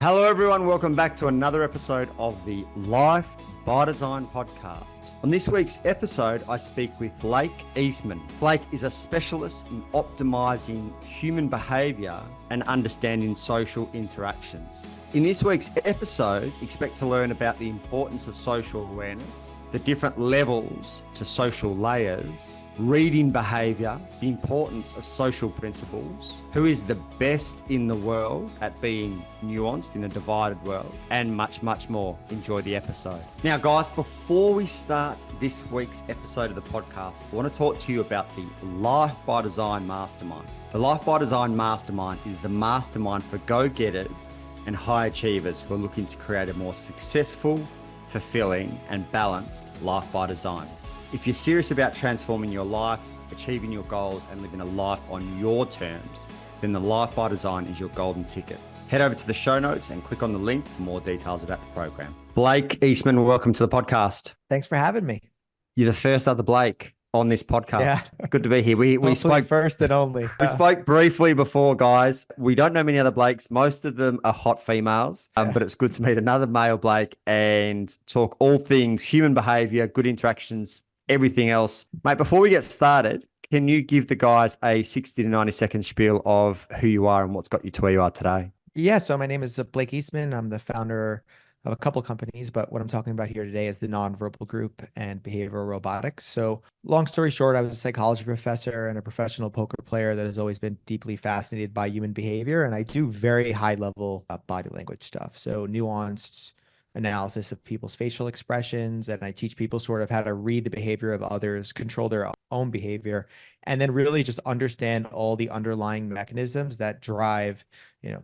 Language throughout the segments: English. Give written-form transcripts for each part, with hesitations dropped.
Hello, everyone. Welcome back to another episode of the Life by Design podcast. On this week's episode, I speak with Blake Eastman. Blake is a specialist in optimizing human behavior and understanding social interactions. In this week's episode, expect to learn about the importance of social awareness, the different levels to social layers, reading behavior, the importance of social principles, who is the best in the world at being nuanced in a divided world, and much, much more. Enjoy the episode. Now, guys, before we start this week's episode of the podcast, I want to talk to you about the Life by Design Mastermind. The Life by Design Mastermind is the mastermind for go-getters and high achievers who are looking to create a more successful, fulfilling, and balanced life by design. If you're serious about transforming your life, achieving your goals, and living a life on your terms, then the Life by Design is your golden ticket. Head over to the show notes and click on the link for more details about the program. Blake Eastman, welcome to the podcast. Thanks for having me. You're the first other Blake on this podcast. Yeah. Good to be here. We spoke first and only. We spoke briefly before, guys. We don't know many other Blakes. Most of them are hot females, but it's good to meet another male Blake and talk all things human behavior, good interactions, everything else. Mate, before we get started, can you give the guys a 60 to 90 second spiel of who you are and what's got you to where you are today? Yeah, so my name is Blake Eastman. I'm the founder of a couple of companies, but what I'm talking about here today is the Nonverbal group and behavioral robotics. So long story short, I was a psychology professor and a professional poker player that has always been deeply fascinated by human behavior. And I do very high level body language stuff. So nuanced analysis of people's facial expressions, and I teach people sort of how to read the behavior of others, control their own behavior, and then really just understand all the underlying mechanisms that drive,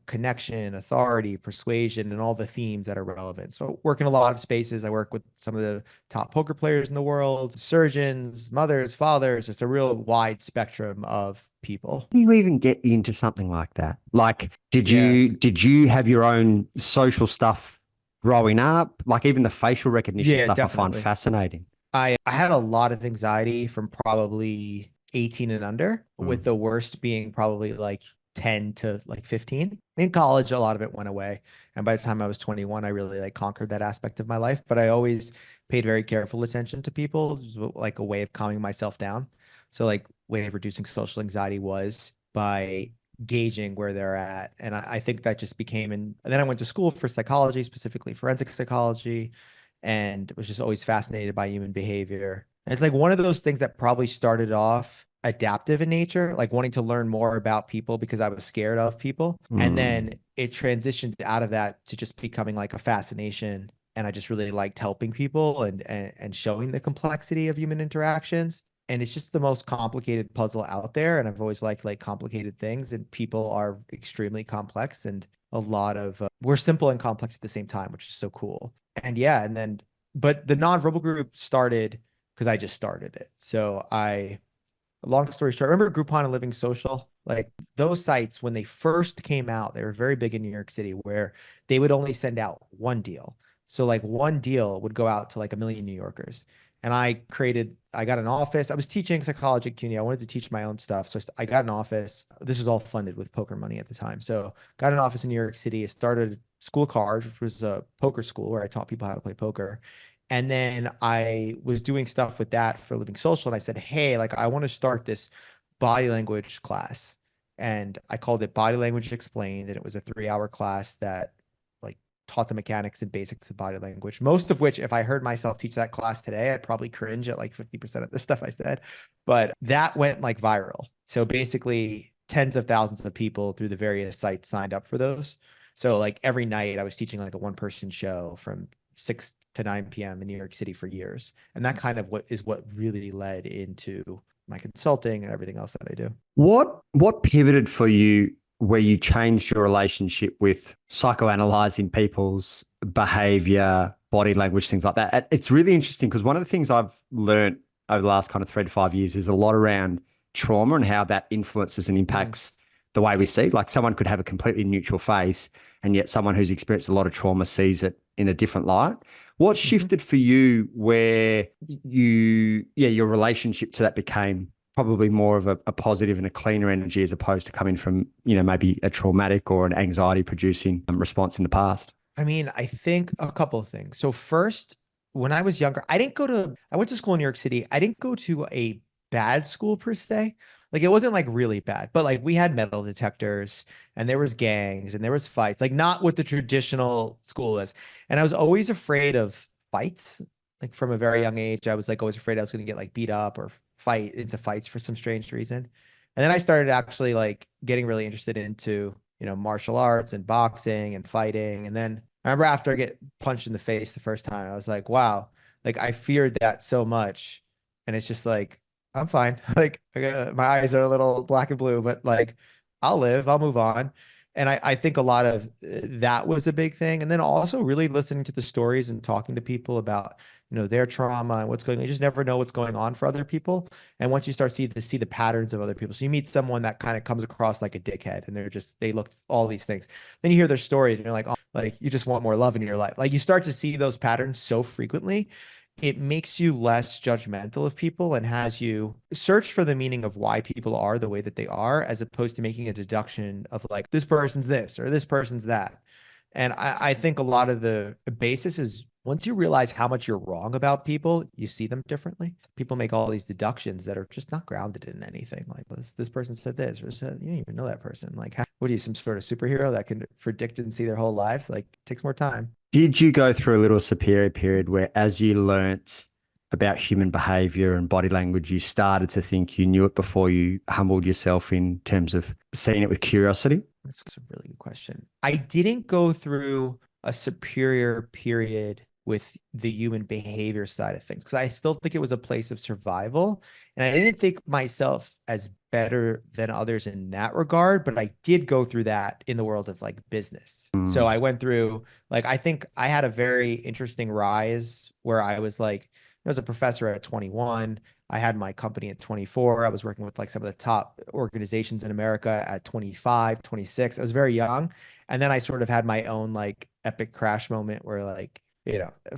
connection, authority, persuasion, and all the themes that are relevant. So I work in a lot of spaces. I work with some of the top poker players in the world, surgeons, mothers, fathers. It's a real wide spectrum of people. How do you even get into something like that? Like, did you have your own social stuff growing up? Like even the facial recognition stuff definitely. I find fascinating. I had a lot of anxiety from probably 18 and under, with the worst being probably like 10 to like 15. In college, a lot of it went away. And by the time I was 21, I really conquered that aspect of my life. But I always paid very careful attention to people, like a way of calming myself down. So way of reducing social anxiety was by gauging where they're at. And I think that just became, and then I went to school for psychology, specifically forensic psychology, and was just always fascinated by human behavior. And it's like one of those things that probably started off adaptive in nature, like wanting to learn more about people because I was scared of people. And then it transitioned out of that to just becoming like a fascination. And I just really liked helping people and showing the complexity of human interactions. And it's just the most complicated puzzle out there. And I've always liked complicated things, and people are extremely complex, and a lot of, we're simple and complex at the same time, which is so cool. And but the Nonverbal group started because I just started it. So long story short, remember Groupon and Living Social? Like those sites, when they first came out, they were very big in New York City, where they would only send out one deal. So one deal would go out to a million New Yorkers. And I got an office. I was teaching psychology at CUNY. I wanted to teach my own stuff. So I got an office. This was all funded with poker money at the time. So got an office in New York City. I started School of Cards, which was a poker school where I taught people how to play poker. And then I was doing stuff with that for Living Social. And I said, hey, I want to start this body language class. And I called it Body Language Explained. And it was a 3-hour class that taught the mechanics and basics of body language, most of which, if I heard myself teach that class today, I'd probably cringe at 50% of the stuff I said. But that went viral. So basically tens of thousands of people through the various sites signed up for those. So every night I was teaching a 1-person show from 6 to 9 p.m. in New York City for years. And that kind of what really led into my consulting and everything else that I do. What pivoted for you where you changed your relationship with psychoanalyzing people's behavior, body language, things like that? It's really interesting because one of the things I've learned over the last kind of 3 to 5 years is a lot around trauma and how that influences and impacts the way we see. Someone could have a completely neutral face, and yet someone who's experienced a lot of trauma sees it in a different light. What shifted for you where your relationship to that became probably more of a positive and a cleaner energy as opposed to coming from, maybe a traumatic or an anxiety producing response in the past. I mean, I think a couple of things. So first, when I was younger, I went to school in New York City. I didn't go to a bad school per se. Like it wasn't like really bad, but like we had metal detectors and there was gangs and there was fights, like not what the traditional school is. And I was always afraid of fights. Like from a very young age, I was like always afraid I was going to get like beat up or fight into fights for some strange reason. And then I started actually like getting really interested into, martial arts and boxing and fighting. And then I remember after I get punched in the face the first time, I was like, wow, like I feared that so much. And it's just like, I'm fine. Like my eyes are a little black and blue, but like I'll live, I'll move on. And I think a lot of that was a big thing. And then also really listening to the stories and talking to people about, their trauma and what's going on. You just never know what's going on for other people. And once you start to see the patterns of other people, so you meet someone that kind of comes across like a dickhead and they look all these things. Then you hear their story and you're like, oh, like you just want more love in your life. Like you start to see those patterns so frequently, it makes you less judgmental of people and has you search for the meaning of why people are the way that they are, as opposed to making a deduction of like, this person's this or this person's that. And I think a lot of the basis is once you realize how much you're wrong about people, you see them differently. People make all these deductions that are just not grounded in anything. Like this person said this, or said, you don't even know that person. Like, what are you, some sort of superhero that can predict and see their whole lives? Like, it takes more time. Did you go through a little superior period where, as you learnt about human behavior and body language, you started to think you knew it before you humbled yourself in terms of seeing it with curiosity? That's a really good question. I didn't go through a superior period with the human behavior side of things because I still think it was a place of survival. And I didn't think myself as better than others in that regard, but I did go through that in the world of like business. So I went through, like, I think I had a very interesting rise where I was like, I was a professor at 21. I had my company at 24. I was working with like some of the top organizations in America at 25, 26. I was very young. And then I sort of had my own like epic crash moment where like,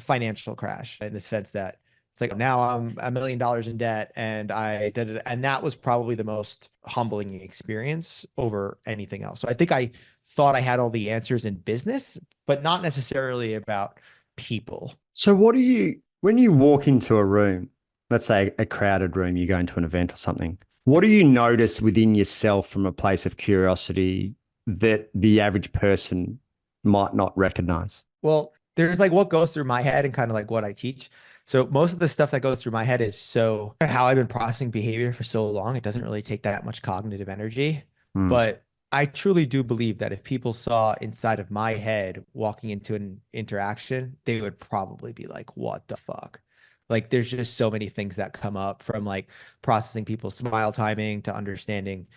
financial crash in the sense that it's like now I'm $1 million in debt and I did it. And that was probably the most humbling experience over anything else. So I think I thought I had all the answers in business, but not necessarily about people. So when you walk into a room, let's say a crowded room, you go into an event or something, what do you notice within yourself from a place of curiosity that the average person might not recognize? Well, there's like what goes through my head and kind of like what I teach. So most of the stuff that goes through my head is so how I've been processing behavior for so long, it doesn't really take that much cognitive energy. Mm. But I truly do believe that if people saw inside of my head walking into an interaction, they would probably be like, what the fuck? Like there's just so many things that come up from like processing people's smile timing to understanding,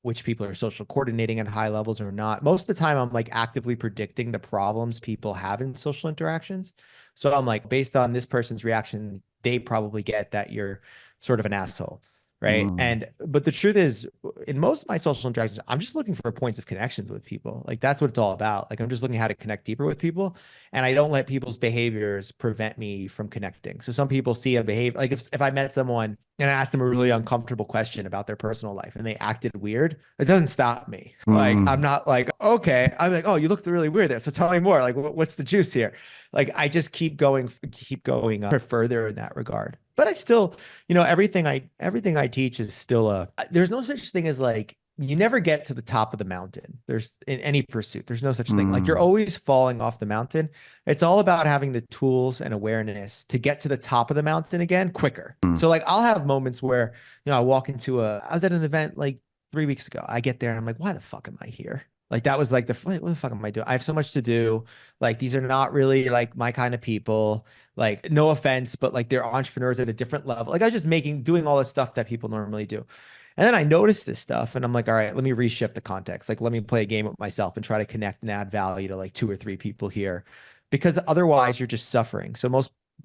which people are social coordinating at high levels or not. Most of the time, I'm like actively predicting the problems people have in social interactions. So I'm like, based on this person's reaction, they probably get that you're sort of an asshole. Right. Mm. But the truth is, in most of my social interactions, I'm just looking for points of connections with people. Like that's what it's all about. Like I'm just looking at how to connect deeper with people. And I don't let people's behaviors prevent me from connecting. So some people see a behavior, like if I met someone and I asked them a really uncomfortable question about their personal life and they acted weird, it doesn't stop me. Like I'm Mm. not like, okay. I'm like, oh, you looked really weird there. So tell me more. Like what's the juice here? Like I just keep going further in that regard. But I still, everything I teach is still there's no such thing as like, you never get to the top of the mountain. There's in any pursuit, there's no such thing. Like you're Mm. always falling off the mountain. It's all about having the tools and awareness to get to the top of the mountain again quicker. Mm. So like I'll have moments where, I I was at an event like 3 weeks ago. I get there and I'm like, why the fuck am I here? Like that was like what the fuck am I doing? I have so much to do. Like these are not really like my kind of people. Like no offense, but like they're entrepreneurs at a different level. Like I was just doing all the stuff that people normally do. And then I noticed this stuff and I'm like, all right, let me reshift the context. Like, let me play a game with myself and try to connect and add value to like 2 or 3 people here because otherwise you're just suffering. So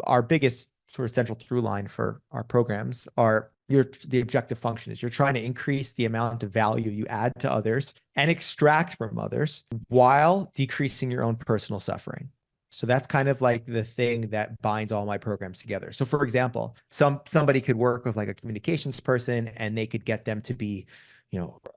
our biggest sort of central through line for our programs are the objective function is you're trying to increase the amount of value you add to others and extract from others while decreasing your own personal suffering. So that's kind of like the thing that binds all my programs together. So for example, somebody could work with like a communications person and they could get them to be,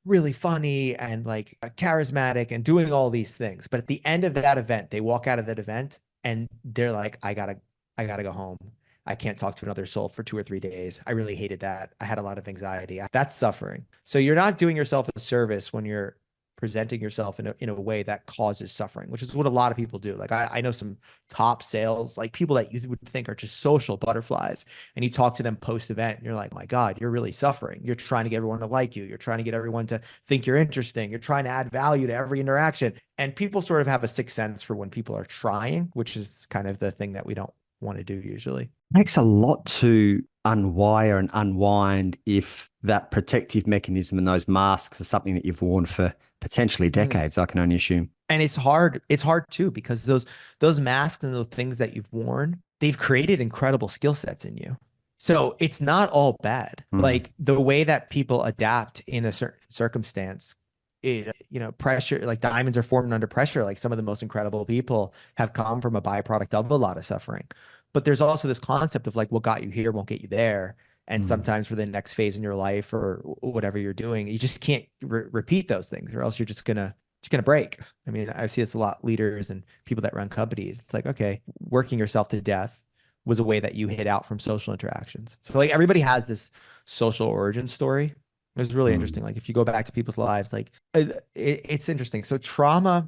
really funny and like charismatic and doing all these things. But at the end of that event, they walk out of that event and they're like, I gotta go home. I can't talk to another soul for 2 or 3 days. I really hated that. I had a lot of anxiety. That's suffering. So you're not doing yourself a service when you're presenting yourself in a way that causes suffering, which is what a lot of people do. Like I know some top sales, like people that you would think are just social butterflies, and you talk to them post event and you're like, my God, you're really suffering. You're trying to get everyone to like you. You're trying to get everyone to think you're interesting. You're trying to add value to every interaction. And people sort of have a sixth sense for when people are trying, which is kind of the thing that we don't want to do usually. Takes a lot to unwire and unwind if that protective mechanism and those masks are something that you've worn for potentially decades, I can only assume. And it's hard too, because those masks and those things that you've worn, they've created incredible skill sets in you. So it's not all bad. Like the way that people adapt in a certain circumstance, pressure, like diamonds are formed under pressure. Like some of the most incredible people have come from a byproduct of a lot of suffering. But there's also this concept of like, what got you here won't get you there. And sometimes for the next phase in your life or whatever you're doing, you just can't repeat those things, or else you're just gonna break. I mean, I see this a lot, leaders and people that run companies. It's like, okay, working yourself to death was a way that you hid out from social interactions. So like everybody has this social origin story. It was really interesting. Like if you go back to people's lives, like it's interesting. So trauma,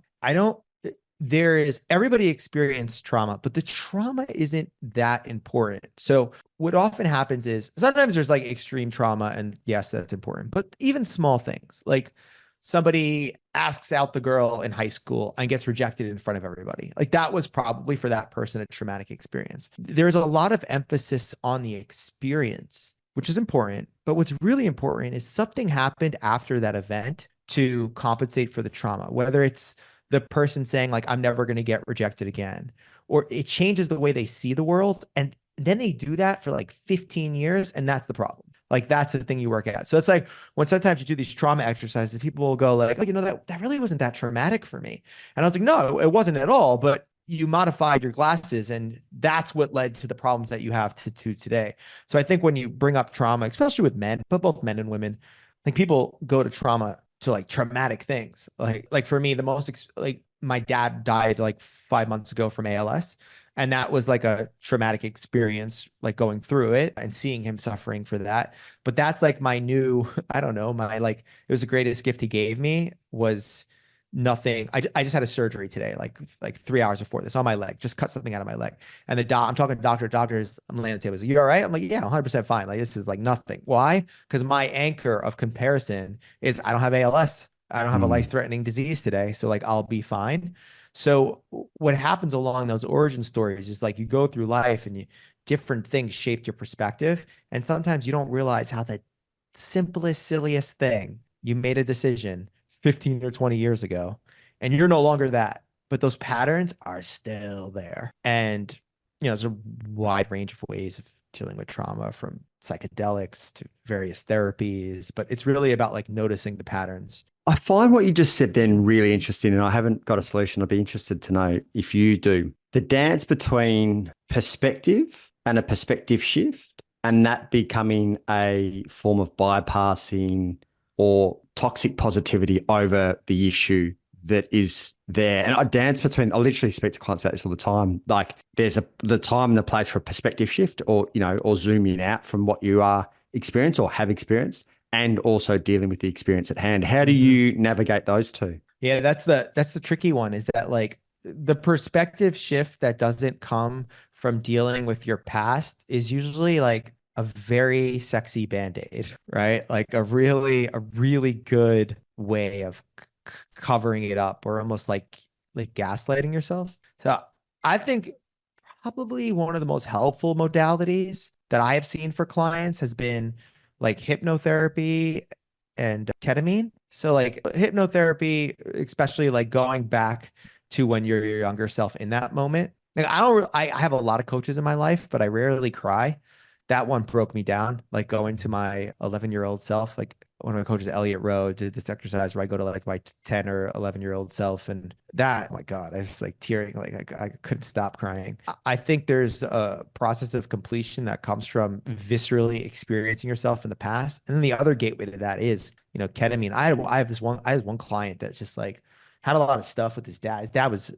everybody experienced trauma, but the trauma isn't that important. So what often happens is sometimes there's like extreme trauma, and yes, that's important, but even small things like somebody asks out the girl in high school and gets rejected in front of everybody. Like that was probably for that person a traumatic experience. There's a lot of emphasis on the experience, which is important, but what's really important is something happened after that event to compensate for the trauma, whether it's the person saying like, I'm never going to get rejected again, or it changes the way they see the world. And then they do that for like 15 years. And that's the problem. Like, that's the thing you work at. So it's like when sometimes you do these trauma exercises, people will go like, oh, that really wasn't that traumatic for me. And I was like, no, it wasn't at all. But you modified your glasses, and that's what led to the problems that you have to today. So I think when you bring up trauma, especially with men, but both men and women, I think people go to trauma to like traumatic things. Like for me, the most like my dad died like 5 months ago from ALS. And that was like a traumatic experience, like going through it and seeing him suffering for that. But that's like my new, I don't know, it was the greatest gift he gave me was nothing. I just had a surgery today, like 3 hours before this on my leg, just cut something out of my leg. And I'm talking to doctors, I'm laying on the table. He's like, you all right? I'm like, yeah, 100% fine. Like, this is like nothing. Why? Because my anchor of comparison is I don't have ALS. I don't have a life-threatening disease today. So like, I'll be fine. So what happens along those origin stories is like you go through life and different things shaped your perspective. And sometimes you don't realize how the simplest, silliest thing, you made a decision 15 or 20 years ago, and you're no longer that, but those patterns are still there. And, there's a wide range of ways of dealing with trauma, from psychedelics to various therapies, but it's really about like noticing the patterns. I find what you just said then really interesting, and I haven't got a solution. I'd be interested to know if you do. The dance between perspective and a perspective shift, and that becoming a form of bypassing or toxic positivity over the issue that is there. And I literally speak to clients about this all the time. Like there's the time and the place for a perspective shift, or zooming out from what you are experienced or have experienced, and also dealing with the experience at hand. How do you navigate those two? Yeah, that's the tricky one, is that like the perspective shift that doesn't come from dealing with your past is usually like a very sexy band-aid, right? Like a really good way of covering it up, or almost like gaslighting yourself. So I think probably one of the most helpful modalities that I have seen for clients has been like hypnotherapy and ketamine. So like hypnotherapy, especially like going back to when you're your younger self in that moment. Like I have a lot of coaches in my life, but I rarely cry. that one broke me down. Like going to my 11-year-old self, like one of my coaches, Elliot Rowe, did this exercise where I go to like my 10 or 11-year-old self. And that, oh my God, I was like tearing, like I couldn't stop crying. I think there's a process of completion that comes from viscerally experiencing yourself in the past. And then the other gateway to that is, ketamine. I have one client that's just like had a lot of stuff with his dad. His dad was,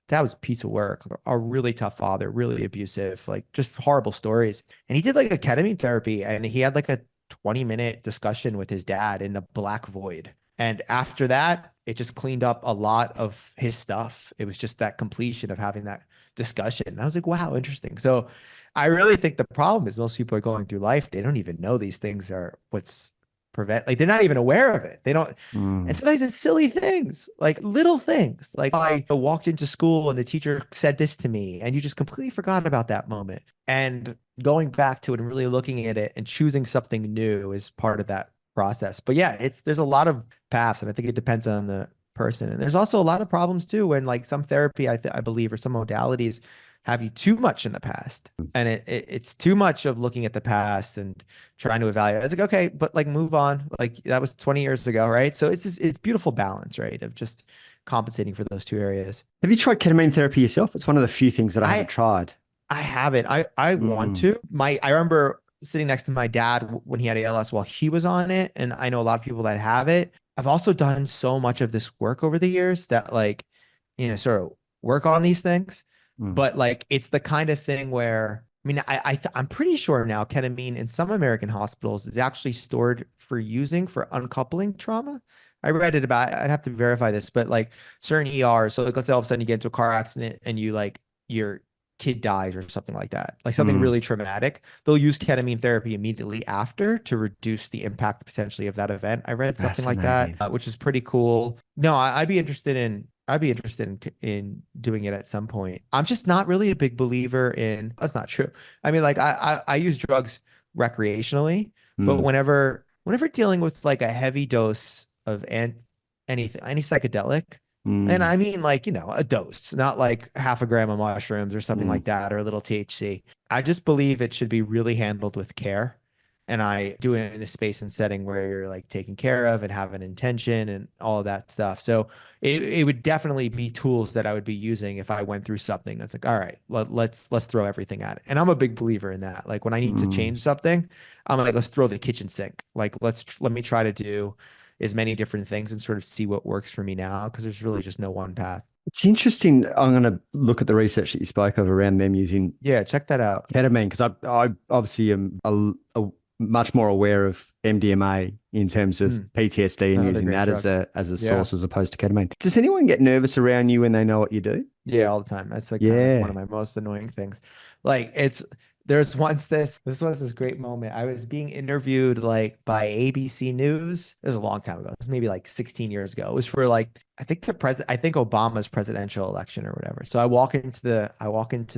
that was a piece of work, a really tough father, really abusive, like just horrible stories. And he did like a ketamine therapy and he had like a 20-minute discussion with his dad in a black void. And after that, it just cleaned up a lot of his stuff. It was just that completion of having that discussion. And I was like, wow, interesting. So I really think the problem is most people are going through life. They don't even know these things are what's like they're not even aware of it. They don't. And sometimes it's silly things, like little things. Like I walked into school and the teacher said this to me, and you just completely forgot about that moment. And going back to it and really looking at it and choosing something new is part of that process. But yeah, there's a lot of paths, and I think it depends on the person. And there's also a lot of problems too when like some therapy, I believe, or some modalities have you too much in the past, and it's too much of looking at the past and trying to evaluate. It's like, okay, but like move on. Like that was 20 years ago, right? So it's beautiful balance, right? Of just compensating for those two areas. Have you tried ketamine therapy yourself? It's one of the few things that I haven't tried. I haven't. I want to. I remember sitting next to my dad when he had ALS while he was on it, and I know a lot of people that have it. I've also done so much of this work over the years that like, sort of work on these things. But like, it's the kind of thing where, I mean, I'm pretty sure now ketamine in some American hospitals is actually stored for using for uncoupling trauma. I read it about, I'd have to verify this, but like certain ERs. So like, let's say all of a sudden you get into a car accident and you like, your kid dies or something like that, like something really traumatic. They'll use ketamine therapy immediately after to reduce the impact potentially of that event. I read something like that, which is pretty cool. No, I'd be interested in doing it at some point. I'm just not really a big believer in, that's not true. I mean, like I use drugs recreationally, but whenever dealing with like a heavy dose of any psychedelic, and I mean like, a dose, not like half a gram of mushrooms or something like that, or a little THC. I just believe it should be really handled with care. And I do it in a space and setting where you're like taken care of and have an intention and all of that stuff. So it would definitely be tools that I would be using if I went through something that's like, all right, let's throw everything at it. And I'm a big believer in that. Like when I need to change something, I'm like, let's throw the kitchen sink. Like let me try to do as many different things and sort of see what works for me now, because there's really just no one path. It's interesting. I'm going to look at the research that you spoke of around them using check that out. ketamine, because I obviously am much more aware of MDMA in terms of PTSD and using that drug as a source as opposed to ketamine. Does anyone get nervous around you when they know what you do? Yeah, all the time. That's like kind of one of my most annoying things. Like there's once this was this great moment. I was being interviewed like by ABC News. It was a long time ago. It was maybe like 16 years ago. It was for like I think Obama's presidential election or whatever. So I walk into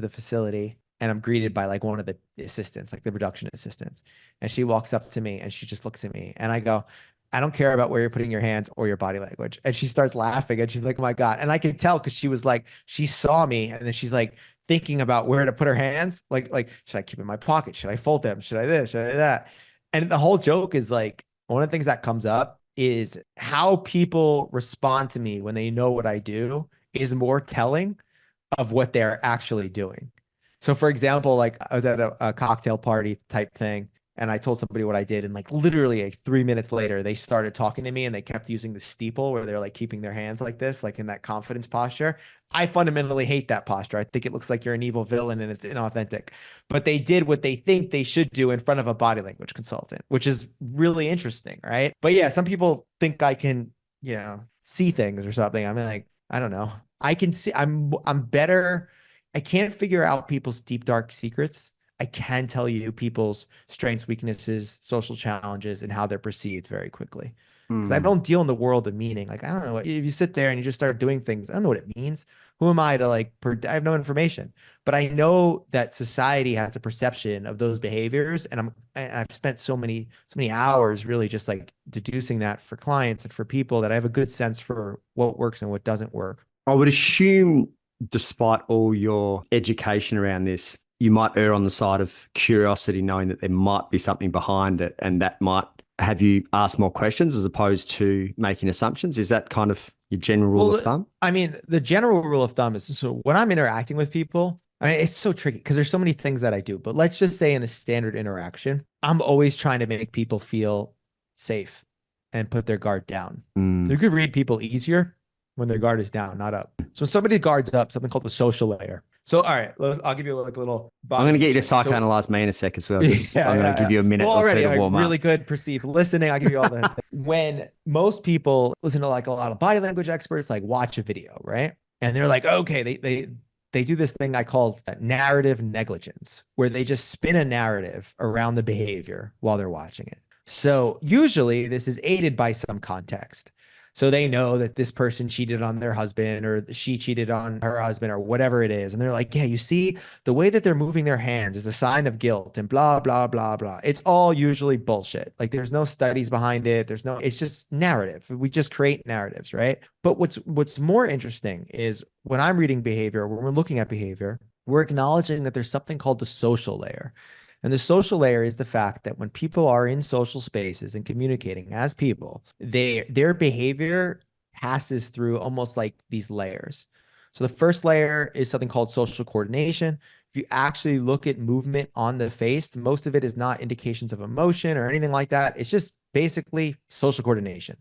the facility and I'm greeted by like one of the assistants, like the production assistants. And she walks up to me and she just looks at me and I go, I don't care about where you're putting your hands or your body language. And she starts laughing and she's like, oh my God. And I could tell because she was like, she saw me and then she's like thinking about where to put her hands. Like, should I keep in my pocket? Should I fold them? Should I this? Should I that? And the whole joke is like, one of the things that comes up is how people respond to me when they know what I do is more telling of what they're actually doing. So for example, like I was at a cocktail party type thing and I told somebody what I did and like literally like 3 minutes later, they started talking to me and they kept using the steeple where they're like keeping their hands like this, like in that confidence posture. I fundamentally hate that posture. I think it looks like you're an evil villain and it's inauthentic, but they did what they think they should do in front of a body language consultant, which is really interesting. Right. But yeah, some people think I can, see things or something. I mean, like, I don't know. I can see I'm better. I can't figure out people's deep, dark secrets. I can tell you people's strengths, weaknesses, social challenges, and how they're perceived very quickly. Because I don't deal in the world of meaning. Like, I don't know. If you sit there and you just start doing things, I don't know what it means. Who am I to like, I have no information, but I know that society has a perception of those behaviors. And I've spent so many hours really just like deducing that for clients and for people that I have a good sense for what works and what doesn't work. I would assume, despite all your education around this, you might err on the side of curiosity, knowing that there might be something behind it, and that might have you ask more questions as opposed to making assumptions. Is that kind of your general rule of thumb? I mean, the general rule of thumb is, so when I'm interacting with people, I mean, it's so tricky because there's so many things that I do, but let's just say in a standard interaction, I'm always trying to make people feel safe and put their guard down. So you could read people easier when their guard is down, not up. So when somebody guards up, something called the social layer. So, all right, I'll give you like a little. I'm going to get you to So, psychoanalyze me in a sec as well. I'm going to give you a minute well, or already two to warm really up. good perceived listening. I'll give you all the. When most people listen to like a lot of body language experts, like watch a video, right? And they're like, okay, they do this thing I call narrative negligence, where they just spin a narrative around the behavior while they're watching it. So usually this is aided by some context. So they know that this person cheated on their husband or she cheated on her husband or whatever it is. And they're like, yeah, you see, the way that they're moving their hands is a sign of guilt and blah, blah, blah, blah. It's all usually bullshit. Like there's no studies behind it. It's just narrative. We just create narratives, right? But what's more interesting is when I'm reading behavior, when we're looking at behavior, we're acknowledging that there's something called the social layer. And the social layer is the fact that when people are in social spaces and communicating as people, their behavior passes through almost like these layers. So the first layer is something called social coordination. If you actually look at movement on the face, most of it is not indications of emotion or anything like that. It's just basically social coordination,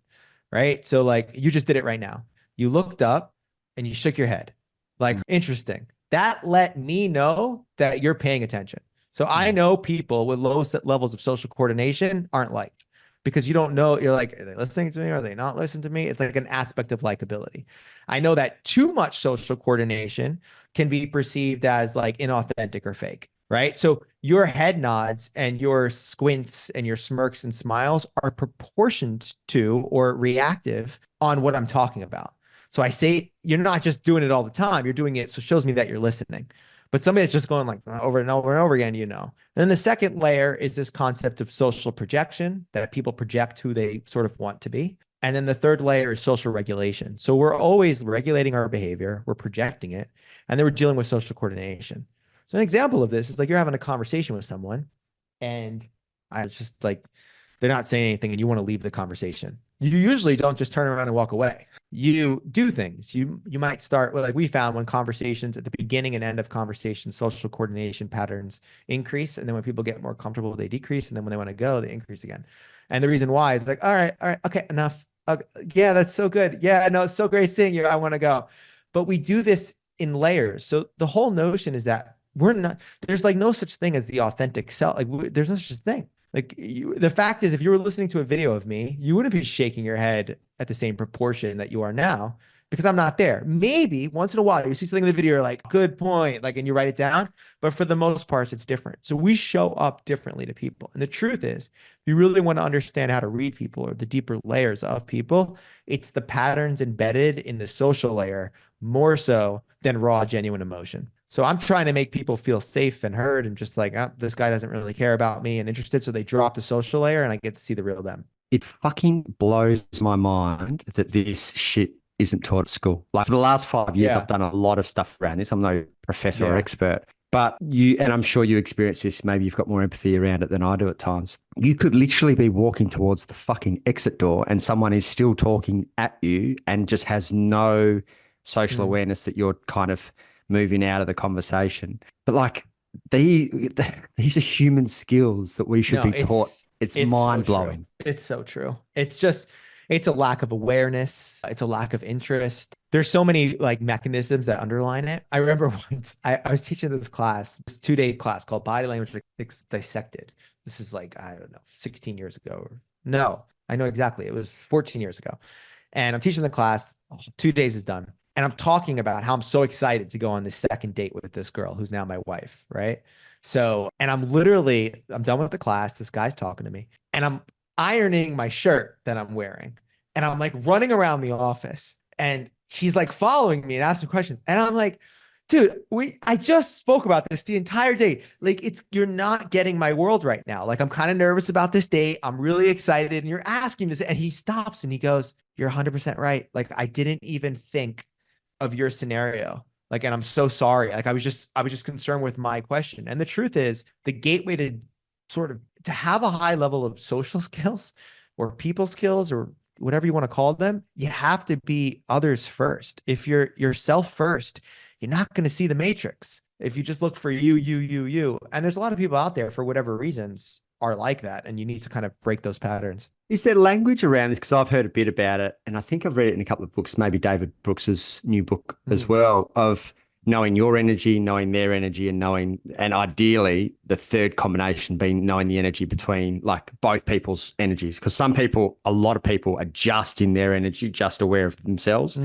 right? So like you just did it right now. You looked up and you shook your head. Like, interesting. That let me know that you're paying attention. So I know people with low levels of social coordination aren't liked because you don't know. You're like, are they listening to me? Are they not listening to me? It's like an aspect of likability. I know that too much social coordination can be perceived as like inauthentic or fake, right? So your head nods and your squints and your smirks and smiles are proportioned to or reactive on what I'm talking about. So I say, you're not just doing it all the time. You're doing it. So it shows me that you're listening. But somebody that's just going like over and over and over again, And then the second layer is this concept of social projection, that people project who they sort of want to be. And then the third layer is social regulation. So we're always regulating our behavior, we're projecting it, and then we're dealing with social coordination. So an example of this is like you're having a conversation with someone and I was just like, they're not saying anything and you want to leave the conversation. You usually don't just turn around and walk away. You do things. You might start with, like we found when conversations at the beginning and end of conversations, social coordination patterns increase. And then when people get more comfortable, they decrease. And then when they want to go, they increase again. And the reason why is like, all right, okay, enough. Yeah, that's so good. Yeah, no, it's so great seeing you. I want to go. But we do this in layers. So the whole notion is that there's like no such thing as the authentic self. Like there's no such thing. Like the fact is, if you were listening to a video of me, you wouldn't be shaking your head at the same proportion that you are now because I'm not there. Maybe once in a while you see something in the video, you're like, good point, like, and you write it down. But for the most part, it's different. So we show up differently to people. And the truth is, if you really want to understand how to read people or the deeper layers of people, it's the patterns embedded in the social layer more so than raw, genuine emotion. So I'm trying to make people feel safe and heard and just like, oh, this guy doesn't really care about me and interested. So they drop the social layer and I get to see the real them. It fucking blows my mind that this shit isn't taught at school. Like for the last 5 years, I've done a lot of stuff around this. I'm no professor or expert, but and I'm sure you experience this. Maybe you've got more empathy around it than I do at times. You could literally be walking towards the fucking exit door and someone is still talking at you and just has no social awareness that you're kind of moving out of the conversation. But like these are human skills that we should be taught. It's mind blowing. It's so true. It's a lack of awareness. It's a lack of interest. There's so many like mechanisms that underline it. I remember once I was teaching this 2-day class called Body Language Dissected. This is like, I don't know, 16 years ago. No, I know exactly. It was 14 years ago. And I'm teaching the class. 2 days is done. And I'm talking about how I'm so excited to go on this second date with this girl who's now my wife, right? So, and I'm done with the class. This guy's talking to me and I'm ironing my shirt that I'm wearing. And I'm like running around the office and he's like following me and asking questions. And I'm like, dude, I just spoke about this the entire day. Like you're not getting my world right now. Like I'm kind of nervous about this date. I'm really excited. And you're asking this. And he stops and he goes, you're 100% right. Like I didn't even think of your scenario. Like, and I'm so sorry. Like, I was just concerned with my question. And the truth is, the gateway to sort of to have a high level of social skills or people skills or whatever you want to call them, you have to be others first. If you're yourself first, you're not going to see the matrix. If you just look for you, and there's a lot of people out there for whatever reasons are like that, and you need to kind of break those patterns. Is there language around this? Because I've heard a bit about it, and I think I've read it in a couple of books, maybe David Brooks's new book as well, of knowing your energy, knowing their energy, and knowing, and ideally the third combination being knowing the energy between like both people's energies. Because some people, a lot of people are just in their energy, just aware of themselves.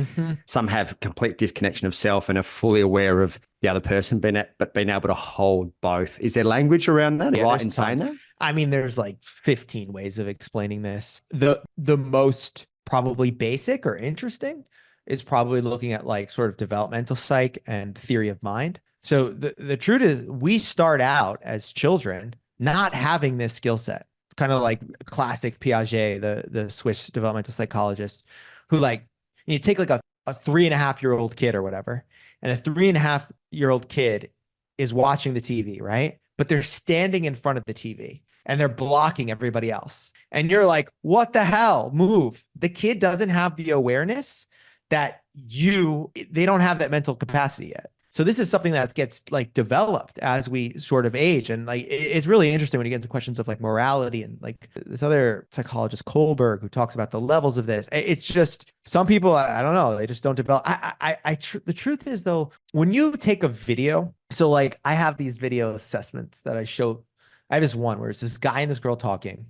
Some have complete disconnection of self and are fully aware of the other person, but being able to hold both. Is there language around that? Yeah, Right there's in saying that? I mean, there's like 15 ways of explaining this. The most probably basic or interesting is probably looking at like sort of developmental psych and theory of mind. So the truth is we start out as children not having this skill set. It's kind of like classic Piaget, the Swiss developmental psychologist, who like you take like a 3.5-year-old kid or whatever, and a 3.5-year-old kid is watching the TV, right? But they're standing in front of the TV and they're blocking everybody else. And you're like, what the hell? Move. The kid doesn't have the awareness that they don't have that mental capacity yet. So this is something that gets like developed as we sort of age. And like, it's really interesting when you get into questions of like morality and like this other psychologist, Kohlberg, who talks about the levels of this. It's just some people, I don't know, they just don't develop. The truth is though, when you take a video, so like I have these video assessments that I show. I have this one where it's this guy and this girl talking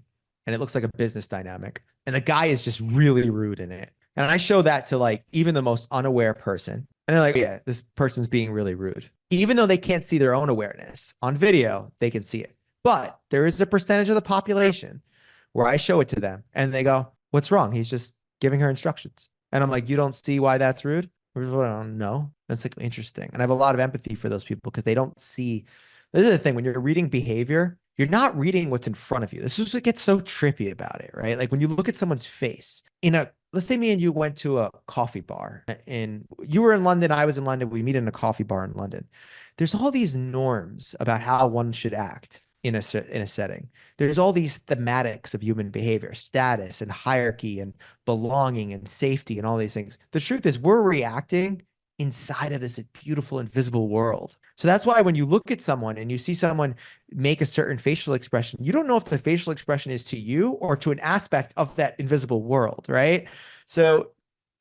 and it looks like a business dynamic. And the guy is just really rude in it. And I show that to like even the most unaware person. And they're like, yeah, this person's being really rude. Even though they can't see their own awareness on video, they can see it. But there is a percentage of the population where I show it to them and they go, what's wrong? He's just giving her instructions. And I'm like, you don't see why that's rude? No. That's like interesting. And I have a lot of empathy for those people because they don't see. This is the thing, when you're reading behavior, you're not reading what's in front of you. This is what gets so trippy about it, right? Like when you look at someone's face let's say me and you went to a coffee bar and you were in London, I was in London, we meet in a coffee bar in London. There's all these norms about how one should act in a setting. There's all these thematics of human behavior, status and hierarchy and belonging and safety and all these things. The truth is we're reacting inside of this beautiful invisible world. So that's why when you look at someone and you see someone make a certain facial expression, you don't know if the facial expression is to you or to an aspect of that invisible world, right? So,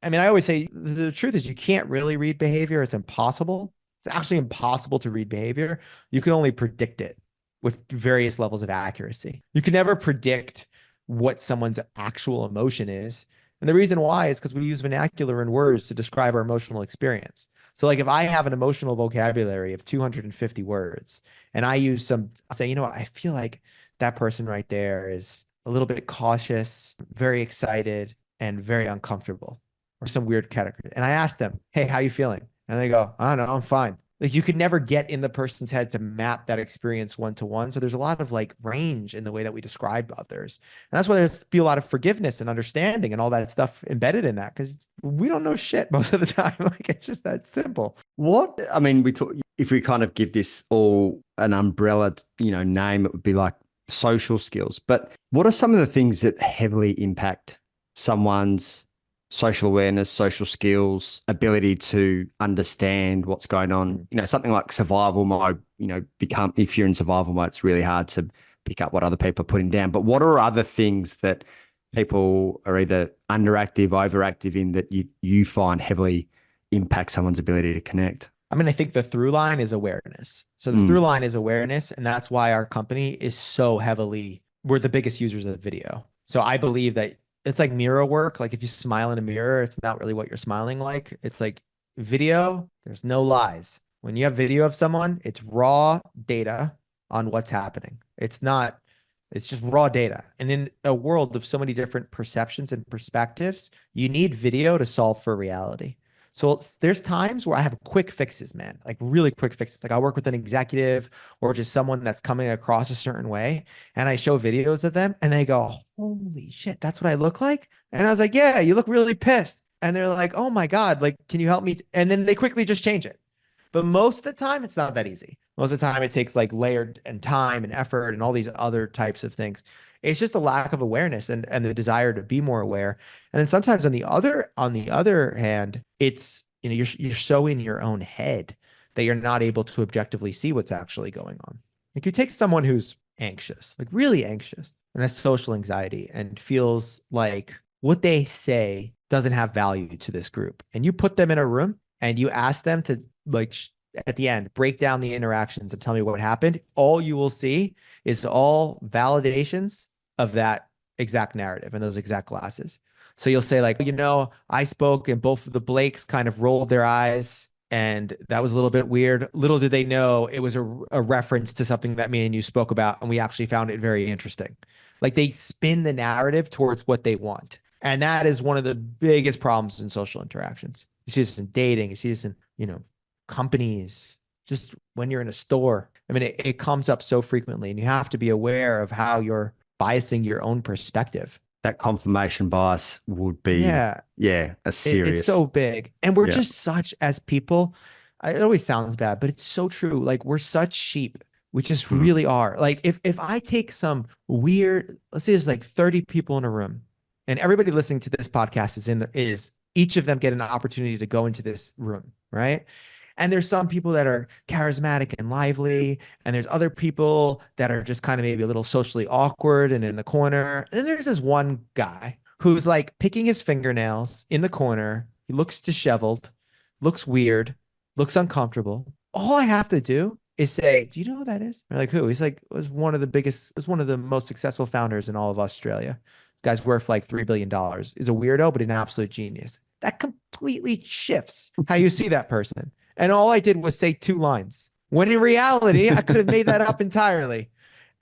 I mean, I always say the truth is you can't really read behavior. It's impossible. It's actually impossible to read behavior. You can only predict it with various levels of accuracy. You can never predict what someone's actual emotion is. And the reason why is because we use vernacular and words to describe our emotional experience. So like if I have an emotional vocabulary of 250 words and I say, you know what, I feel like that person right there is a little bit cautious, very excited, and very uncomfortable or some weird category. And I ask them, hey, how you feeling? And they go, I don't know, I'm fine. Like you could never get in the person's head to map that experience one-to-one. So there's a lot of like range in the way that we describe others. And that's why there's be a lot of forgiveness and understanding and all that stuff embedded in that because we don't know shit most of the time. Like it's just that simple. I mean, if we kind of give this all an umbrella, name, it would be like social skills. But what are some of the things that heavily impact someone's social awareness, social skills, ability to understand what's going on? Something like survival mode, if you're in survival mode, it's really hard to pick up what other people are putting down. But what are other things that people are either underactive, overactive in that you find heavily impact someone's ability to connect? I mean, I think the through line is awareness. So the through line is awareness. And that's why our company is so we're the biggest users of video. So I believe that it's like mirror work. Like if you smile in a mirror, it's not really what you're smiling like. It's like video, there's no lies. When you have video of someone, it's raw data on what's happening. It's just raw data. And in a world of so many different perceptions and perspectives, you need video to solve for reality. So there's times where I have quick fixes, man, like really quick fixes. Like I work with an executive or just someone that's coming across a certain way and I show videos of them and they go, holy shit, that's what I look like? And I was like, yeah, you look really pissed. And they're like, oh my God, like, can you help me? And then they quickly just change it. But most of the time, it's not that easy. Most of the time, it takes like layered and time and effort and all these other types of things. It's just a lack of awareness and the desire to be more aware. And then sometimes on the other hand, it's, you're so in your own head that you're not able to objectively see what's actually going on. Like you take someone who's anxious, like really anxious and has social anxiety and feels like what they say doesn't have value to this group. And you put them in a room and you ask them to like at the end, break down the interactions and tell me what happened. All you will see is all validations of that exact narrative and those exact glasses. So you'll say like, I spoke and both of the Blakes kind of rolled their eyes and that was a little bit weird. Little did they know it was a reference to something that me and you spoke about, and we actually found it very interesting. Like they spin the narrative towards what they want. And that is one of the biggest problems in social interactions. You see this in dating, you see this in, companies, just when you're in a store. I mean, it comes up so frequently, and you have to be aware of how you're biasing your own perspective. That confirmation bias would be, a serious. It's so big. And we're just such, as people, it always sounds bad, but it's so true. Like we're such sheep. We just really are. Like if I take some weird, let's say there's like 30 people in a room and everybody listening to this podcast is each of them get an opportunity to go into this room, right? And there's some people that are charismatic and lively, and there's other people that are just kind of maybe a little socially awkward and in the corner. And then there's this one guy who's like picking his fingernails in the corner. He looks disheveled, looks weird, looks uncomfortable. All I have to do is say, do you know who that is? They're like, who? He's like, was one of the most successful founders in all of Australia. This guy's worth like $3 billion. He's a weirdo, but an absolute genius. That completely shifts how you see that person. And all I did was say 2 lines, when in reality, I could have made that up entirely.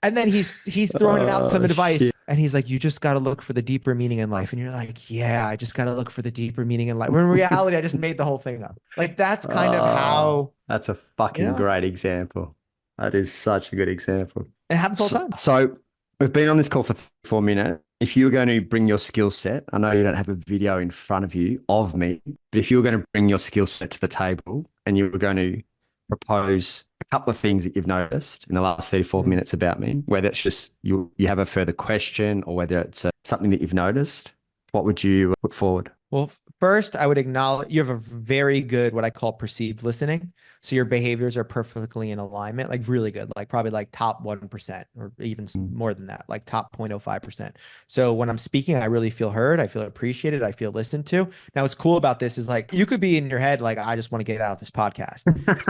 And then he's throwing out some advice. Shit. And he's like, you just got to look for the deeper meaning in life. And you're like, yeah, I just got to look for the deeper meaning in life. When in reality, I just made the whole thing up. Like that's kind of how. That's a fucking great example. That is such a good example. It happens all the time. So we've been on this call for 4 minutes. If you were going to bring your skill set, I know you don't have a video in front of you of me, but if you were going to bring your skill set to the table and you were going to propose a couple of things that you've noticed in the last 34 minutes about me, whether it's just you have a further question or whether it's something that you've noticed, what would you put forward? Well, first, I would acknowledge you have a very good, what I call perceived listening. So your behaviors are perfectly in alignment, like really good, like probably like top 1% or even more than that, like top 0.05%. So when I'm speaking, I really feel heard. I feel appreciated. I feel listened to. Now, what's cool about this is like, you could be in your head, like, I just want to get out of this podcast.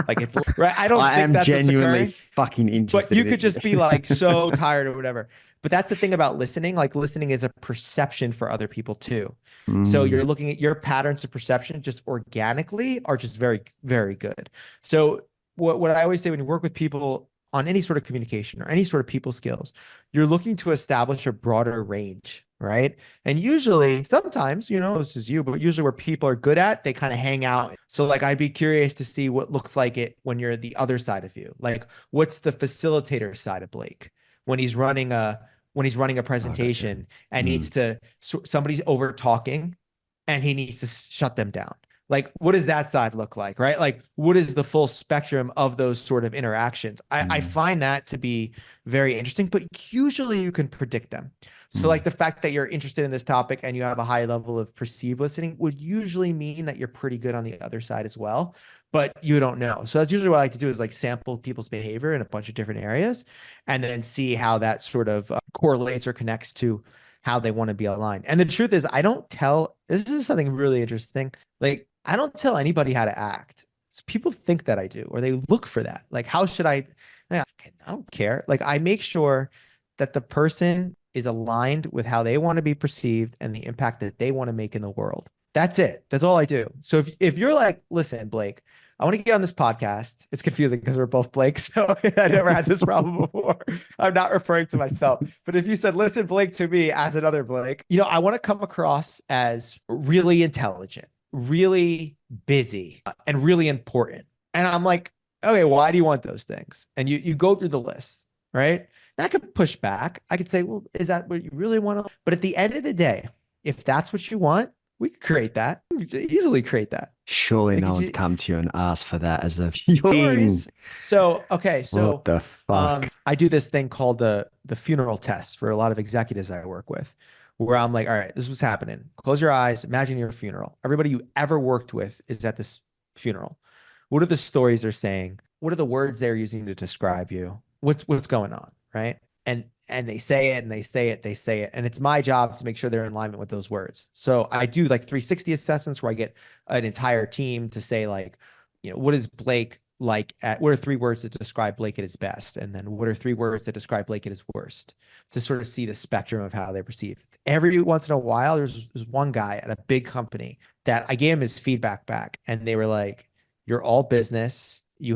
Like it's right. I think that's genuinely fucking interested. But you could just be like so tired or whatever. But that's the thing about listening. Like listening is a perception for other people too. So you're looking at your patterns of perception just organically are just very, very good. So what I always say when you work with people on any sort of communication or any sort of people skills, you're looking to establish a broader range, right? And usually, sometimes, this is you, but usually where people are good at, they kind of hang out. So like, I'd be curious to see what looks like it when you're the other side of you. Like what's the facilitator side of Blake when he's running a presentation and needs to, somebody's over talking and he needs to shut them down. Like, what does that side look like, right? Like, what is the full spectrum of those sort of interactions? I find that to be very interesting, but usually you can predict them. So like the fact that you're interested in this topic and you have a high level of perceived listening would usually mean that you're pretty good on the other side as well, but you don't know. So that's usually what I like to do is like sample people's behavior in a bunch of different areas and then see how that sort of correlates or connects to how they want to be aligned. And the truth is, this is something really interesting. Like, I don't tell anybody how to act. So people think that I do, or they look for that. Like, how should I don't care. Like, I make sure that the person is aligned with how they want to be perceived and the impact that they want to make in the world. That's it. That's all I do. So if you're like, listen, Blake, I want to get on this podcast. It's confusing because we're both Blake. So I never had this problem before. I'm not referring to myself. But if you said, listen, Blake, to me as another Blake, I want to come across as really intelligent, really busy, and really important. And I'm like, okay, why do you want those things? And you go through the list, right? And I could push back. I could say, well, is that what you really want to? But at the end of the day, if that's what you want, We could create that. We could easily create that. Surely Like, no one's come to you and asked for that as a thing. stories. So, okay. What So, the fuck? I do this thing called the funeral test for a lot of executives I work with, where I'm like, all right, this is what's happening. Close your eyes. Imagine your funeral. Everybody you ever worked with is at this funeral. What are the stories they're saying? What are the words they're using to describe you? What's going on, right? And they say it and they say it, they say it. And it's my job to make sure they're in alignment with those words. So I do like 360 assessments where I get an entire team to say like, what is Blake like what are 3 words that describe Blake at his best? And then what are 3 words that describe Blake at his worst? To sort of see the spectrum of how they're perceived. Every once in a while, there's one guy at a big company that I gave him his feedback back and they were like, you're all business. It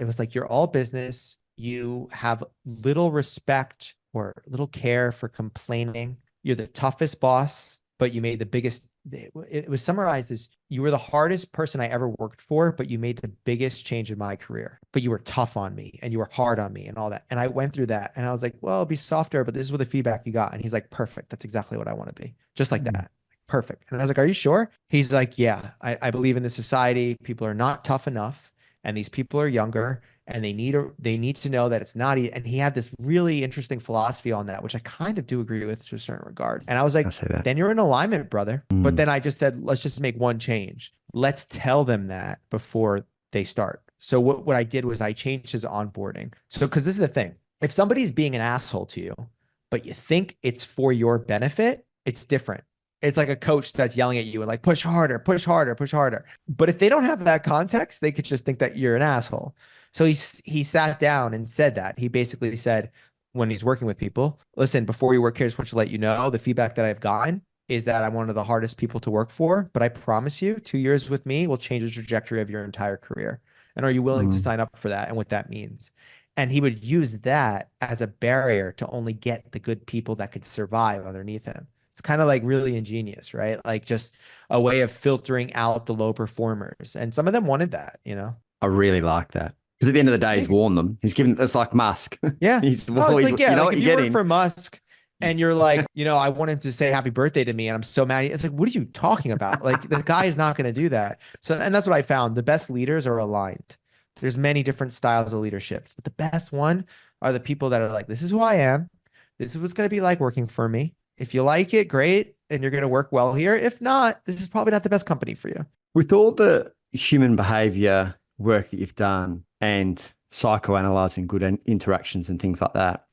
was like, you're all business. You have little respect or little care for complaining. You're the toughest boss, but you made the biggest. It was summarized as you were the hardest person I ever worked for, but you made the biggest change in my career. But you were tough on me and you were hard on me and all that. And I went through that and I was like, well, be softer, but this is what the feedback you got. And he's like, perfect. That's exactly what I want to be. Just like that. Perfect. And I was like, are you sure? He's like, yeah, I believe in this society. People are not tough enough. And these people are younger and they need to know that it's not easy. And he had this really interesting philosophy on that, which I kind of do agree with to a certain regard. And I was like, then you're in alignment, brother. But then I just said, let's just make one change. Let's tell them that before they start. So what I did was I changed his onboarding. So, because this is the thing, if somebody's being an asshole to you, but you think it's for your benefit, it's different. It's like a coach that's yelling at you and like, push harder, push harder, push harder. But if they don't have that context, they could just think that you're an asshole. So he sat down and said that. He basically said, when he's working with people, listen, before you work here, I just want to let you know the feedback that I've gotten is that I'm one of the hardest people to work for, but I promise you 2 years with me will change the trajectory of your entire career. And are you willing to sign up for that and what that means? And he would use that as a barrier to only get the good people that could survive underneath him. It's kind of like really ingenious, right? Like just a way of filtering out the low performers. And some of them wanted that, I really like that. Because at the end of the day, he's warned them. He's given, it's like Musk. Yeah. It's like, yeah, you know like what if you're you getting. work for Musk and you're like, I want him to say happy birthday to me and I'm so mad. It's like, what are you talking about? Like the guy is not going to do that. So, and that's what I found. The best leaders are aligned. There's many different styles of leaderships, but the best one are the people that are like, this is who I am. This is what's going to be like working for me. If you like it, great. And you're going to work well here. If not, this is probably not the best company for you. With all the human behavior work that you've done and psychoanalyzing good interactions and things like that,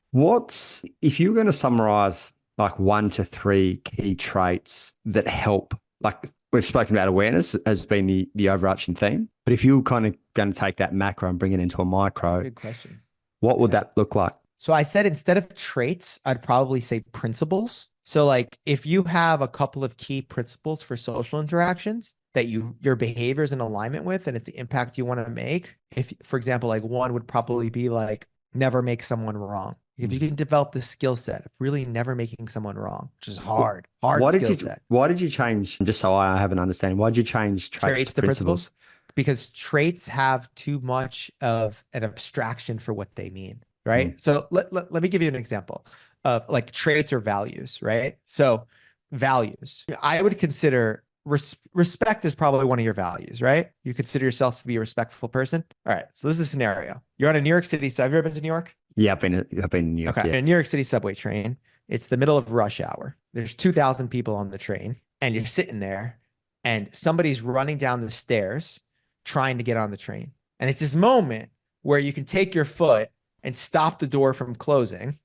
if you're going to summarize like 1 to 3 key traits that help, like we've spoken about awareness as being the overarching theme, but if you're kind of going to take that macro and bring it into a micro, good question. What would that look like? So I said, instead of traits, I'd probably say principles. So like if you have a couple of key principles for social interactions that your behavior is in alignment with, and it's the impact you want to make. If, for example, like one would probably be like, never make someone wrong. If you can develop the skill set of really never making someone wrong, which is hard skill set. Why did you change, just so I have an understanding, why did you change traits to principles? Because traits have too much of an abstraction for what they mean, right? So let me give you an example of like traits or values, right? So values, I would consider respect is probably one of your values, right? You consider yourself to be a respectful person. All right. So this is a scenario. You're on a New York City. Have you ever been to New York? Yeah, I've been in New York. Okay. Yeah. In a New York City subway train, it's the middle of rush hour. There's 2,000 people on the train and you're sitting there and somebody's running down the stairs trying to get on the train. And it's this moment where you can take your foot and stop the door from closing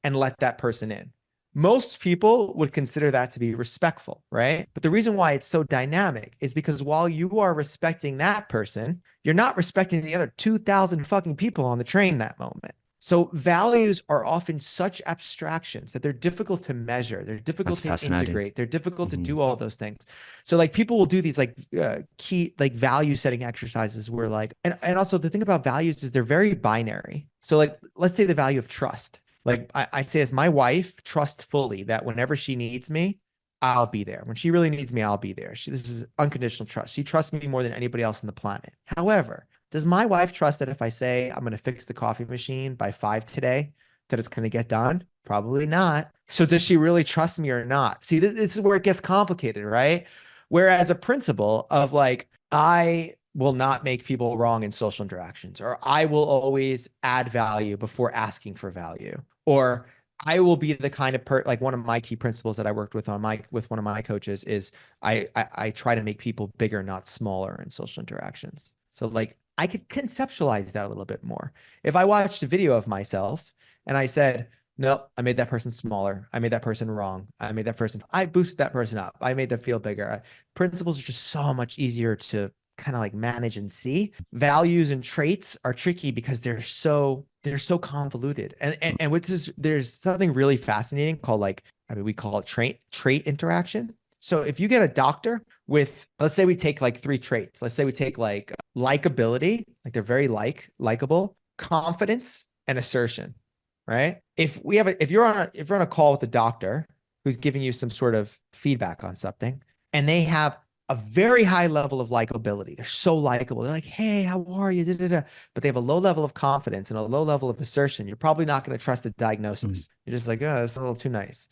and let that person in. Most people would consider that to be respectful, right? But the reason why it's so dynamic is because while you are respecting that person, you're not respecting the other 2,000 fucking people on the train that moment. So values are often such abstractions that they're difficult to measure. They're difficult to integrate. They're difficult to do all those things. So like people will do these like key like value setting exercises where like, and also the thing about values is they're very binary. So like, let's say the value of trust. Like I say, as my wife, trust fully that whenever she needs me, I'll be there. When she really needs me, I'll be there. This is unconditional trust. She trusts me more than anybody else on the planet. However, does my wife trust that if I say I'm going to fix the coffee machine by 5 today, that it's going to get done? Probably not. So does she really trust me or not? See, this is where it gets complicated, right? Whereas a principle of like, I will not make people wrong in social interactions, or I will always add value before asking for value, or I will be the kind of like one of my key principles that I worked with with one of my coaches is I try to make people bigger, not smaller in social interactions. So like I could conceptualize that a little bit more. If I watched a video of myself and I said, no, I made that person smaller. I made that person wrong. I boosted that person up. I made them feel bigger. Principles are just so much easier to kind of like manage and see. Values and traits are tricky because they're so convoluted. And which is, there's something really fascinating called like, I mean, we call it trait interaction. So if you get a doctor with, let's say we take like 3 traits. Let's say we take like likability, like they're very likable, confidence, and assertion, right? If you're on a call with a doctor who's giving you some sort of feedback on something, and they have a very high level of likability. They're so likable. They're like, hey, how are you? Da, da, da. But they have a low level of confidence and a low level of assertion. You're probably not going to trust the diagnosis. You're just like, oh, that's a little too nice.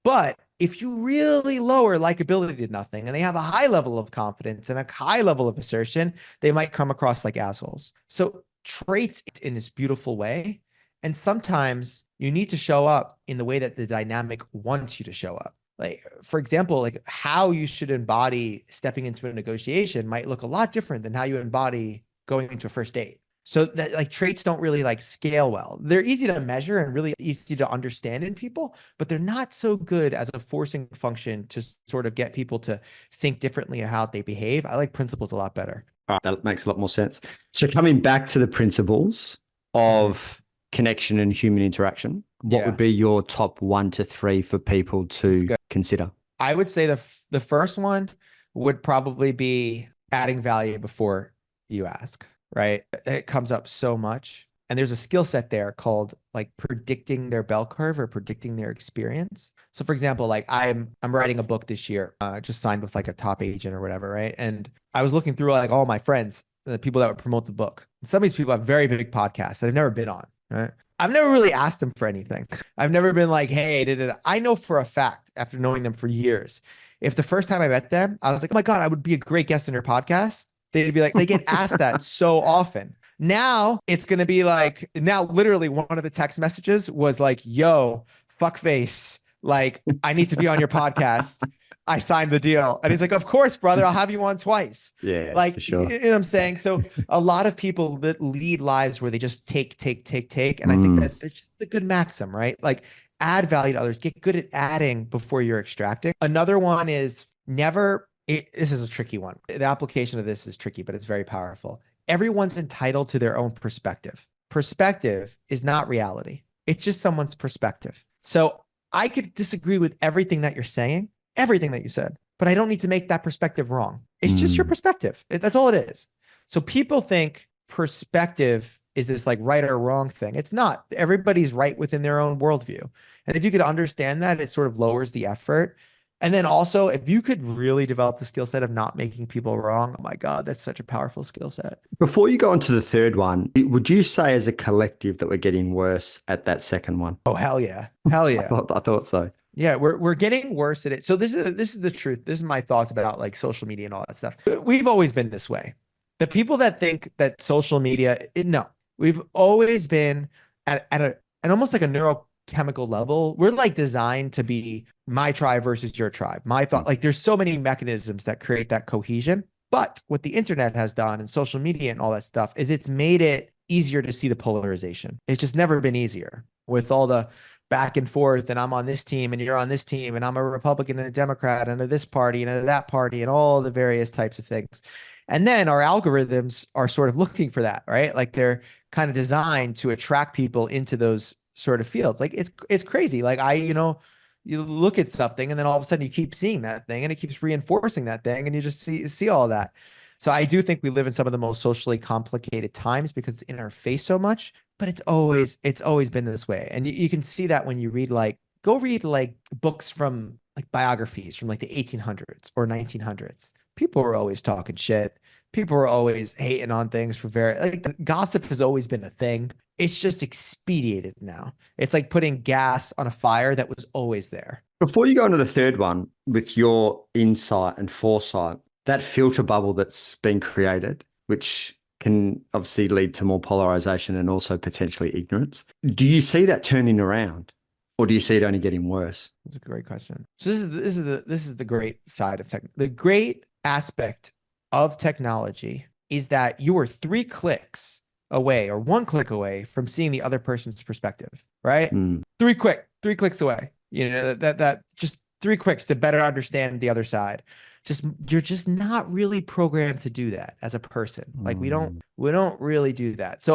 But if you really lower likability to nothing and they have a high level of confidence and a high level of assertion, they might come across like assholes. So traits in this beautiful way. And sometimes you need to show up in the way that the dynamic wants you to show up. Like, for example, like how you should embody stepping into a negotiation might look a lot different than how you embody going into a first date. So that like traits don't really like scale well. They're easy to measure and really easy to understand in people, but they're not so good as a forcing function to sort of get people to think differently of how they behave. I like principles a lot better. All right, that makes a lot more sense. So coming back to the principles of connection and human interaction, what would be your top 1 to 3 for people to consider? I would say the first one would probably be adding value before you ask, right? It comes up so much. And there's a skill set there called like predicting their bell curve or predicting their experience. So for example, like I'm writing a book this year, just signed with like a top agent or whatever, right? And I was looking through like all my friends, the people that would promote the book. And some of these people have very big podcasts that I've never been on, right? I've never really asked them for anything. I've never been like, hey, I know for a fact, after knowing them for years, if the first time I met them, I was like, oh my God, I would be a great guest on your podcast. They'd be like, they get asked that so often. Now it's going to be like, now literally one of the text messages was like, yo, fuckface, like, I need to be on your podcast. I signed the deal. And he's like, of course, brother, I'll have you on twice. Yeah, like, for sure. You know what I'm saying? So a lot of people that lead lives where they just take. And I think that it's just a good maxim, right? Like add value to others, get good at adding before you're extracting. Another one is this is a tricky one. The application of this is tricky, but it's very powerful. Everyone's entitled to their own perspective. Perspective is not reality. It's just someone's perspective. So I could disagree with everything that you're saying, everything that you said, but I don't need to make that perspective wrong. It's just your perspective. That's all it is. So people think perspective is this like right or wrong thing. It's not. Everybody's right within their own worldview. And if you could understand that, it sort of lowers the effort. And then also, if you could really develop the skill set of not making people wrong, oh my God, that's such a powerful skill set. Before you go on to the third one, would you say as a collective that we're getting worse at that second one? Oh, hell yeah. Hell yeah. I thought so. Yeah, we're getting worse at it. So this is the truth. This is my thoughts about like social media and all that stuff. We've always been this way. The people that think that social media, no, we've always been at an almost like a neurochemical level. We're like designed to be my tribe versus your tribe. My thought, like there's so many mechanisms that create that cohesion. But what the internet has done and social media and all that stuff is it's made it easier to see the polarization. It's just never been easier with all the back and forth, and I'm on this team and you're on this team, and I'm a Republican and a Democrat and a this party and a that party and all the various types of things. And then our algorithms are sort of looking for that, right? Like they're kind of designed to attract people into those sort of fields. Like it's crazy. Like you look at something and then all of a sudden you keep seeing that thing and it keeps reinforcing that thing and you just see all that. So I do think we live in some of the most socially complicated times because it's in our face so much, but it's always been this way. And you can see that when you read go read books from like biographies from like the 1800s or 1900s. People were always talking shit. People were always hating on things for gossip has always been a thing. It's just expedited now. It's like putting gas on a fire that was always there. Before you go into the third one, with your insight and foresight, that filter bubble that's been created, which can obviously lead to more polarization and also potentially ignorance. Do you see that turning around, or do you see it only getting worse? That's a great question. So this is the great side of tech. The great aspect of technology is that you are 3 clicks away or 1 click away from seeing the other person's perspective, right? Mm. 3 clicks away. You know, that just 3 clicks to better understand the other side. You're just not really programmed to do that as a person. Like we don't really do that.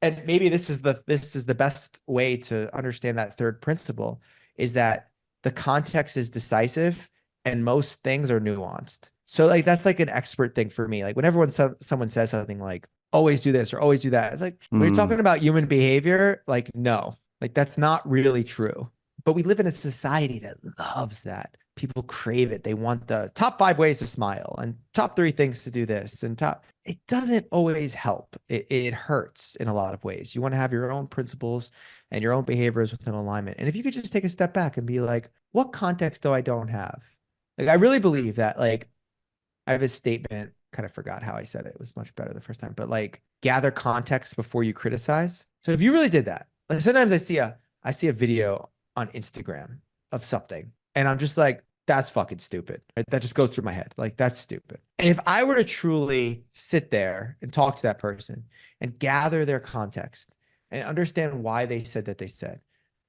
And maybe this is the best way to understand that third principle is that the context is decisive and most things are nuanced. So like that's like an expert thing for me. Like whenever someone says something like always do this or always do that, it's like when you're talking about human behavior, like no, like that's not really true. But we live in a society that loves that. People crave it. They want the top 5 ways to smile and top 3 things to do this and it doesn't always help. It hurts in a lot of ways. You want to have your own principles and your own behaviors within alignment. And if you could just take a step back and be like, what context do I don't have? Like, I really believe that, like, I have a statement, kind of forgot how I said it. It was much better the first time, but like gather context before you criticize. So if you really did that, like sometimes I see a video on Instagram of something and I'm just like, that's fucking stupid. Right? That just goes through my head. Like, that's stupid. And if I were to truly sit there and talk to that person and gather their context and understand why they said that they said,